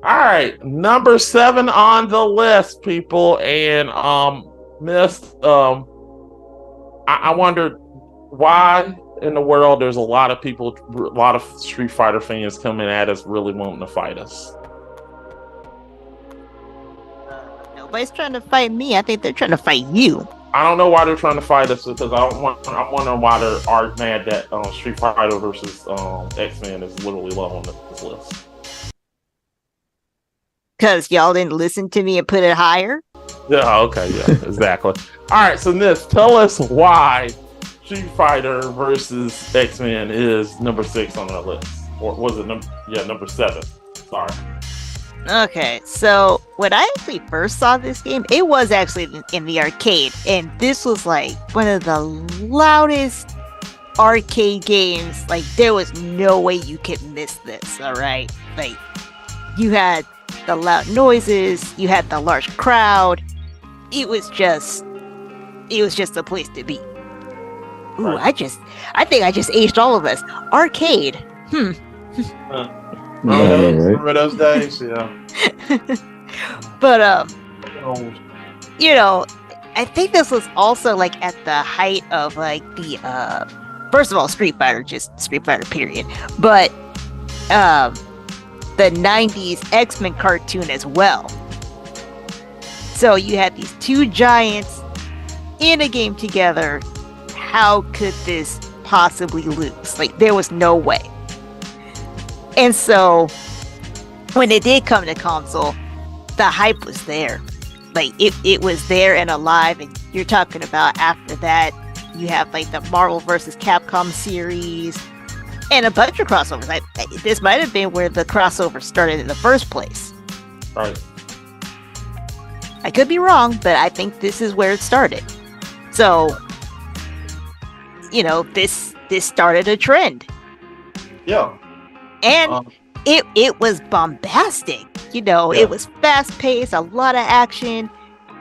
All right, number 7 on the list, people, and missed. I wondered why in the world there's a lot of people, a lot of Street Fighter fans coming at us, really wanting to fight us. Nobody's trying to fight me. I think they're trying to fight you. I don't know why they're trying to fight us because I'm wondering why they are mad that Street Fighter versus X-Men is literally low on this list. Because y'all didn't listen to me and put it higher? Yeah, okay, yeah, exactly. All right, so Nis, tell us why Street Fighter versus X-Men is number 6 on our list. Or was it number 7? Sorry. Okay, so when I actually first saw this game, it was actually in the arcade, and this was like one of the loudest arcade games. Like, there was no way you could miss this, alright? Like, you had the loud noises, you had the large crowd. It was just a place to be. Ooh, Right. I think I just aged all of us. Arcade. Remember those days? Yeah. But you know, I think this was also like at the height of like the first of all, Street Fighter, just Street Fighter period. But the 90s X-Men cartoon as well. So you had these two giants in a game together. How could this possibly lose? Like, there was no way. And so when it did come to console, the hype was there. Like, it was there and alive. And you're talking about after that, you have like the Marvel vs. Capcom series and a bunch of crossovers. This might have been where the crossover started in the first place. Right. I could be wrong, but I think this is where it started. So, you know, this started a trend. Yeah. And it was bombastic. You know, Yeah. it was fast paced, a lot of action.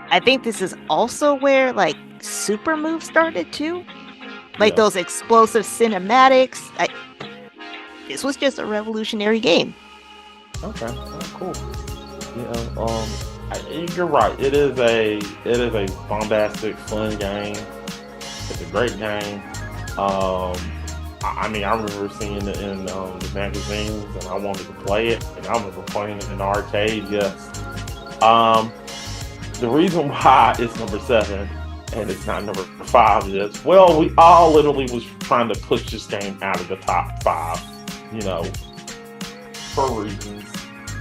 I think this is also where like super moves started too. Like those explosive cinematics. This was just a revolutionary game. Okay. Cool. Yeah. You're right. It is a bombastic, fun game. It's a great game. I mean, I remember seeing it in the magazines, and I wanted to play it, and I remember playing it in the arcade. Yes. The reason why it's number 7 and it's not number 5 is, well, we all literally was trying to push this game out of the top 5, you know, for reasons.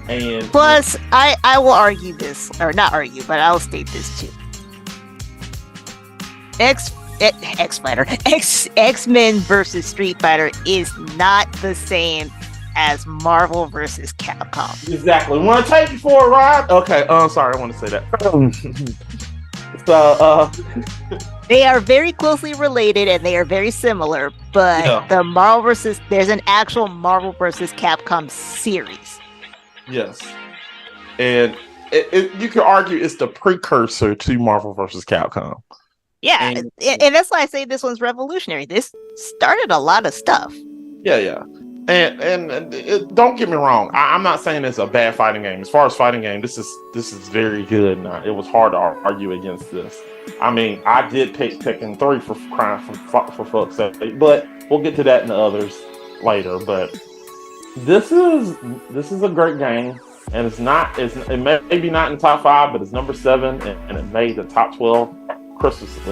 And plus, I will argue this, or not argue, but I'll state this too. X-Men versus Street Fighter is not the same as Marvel versus Capcom. Exactly. Want to take you for a ride? Okay. Sorry, I want to say that. So, they are very closely related and they are very similar, but there's an actual Marvel versus Capcom series. Yes. And you could argue it's the precursor to Marvel versus Capcom. Yeah, and that's why I say this one's revolutionary. This started a lot of stuff. Yeah. And don't get me wrong. I'm not saying it's a bad fighting game. As far as fighting game, this is very good. It was hard to argue against this. I mean, I did pick Tekken 3 for crying for fuck's sake, but we'll get to that in the others later. But this is a great game, and it may be not in the top 5, but it's number 7, and it made the top 12 Christmas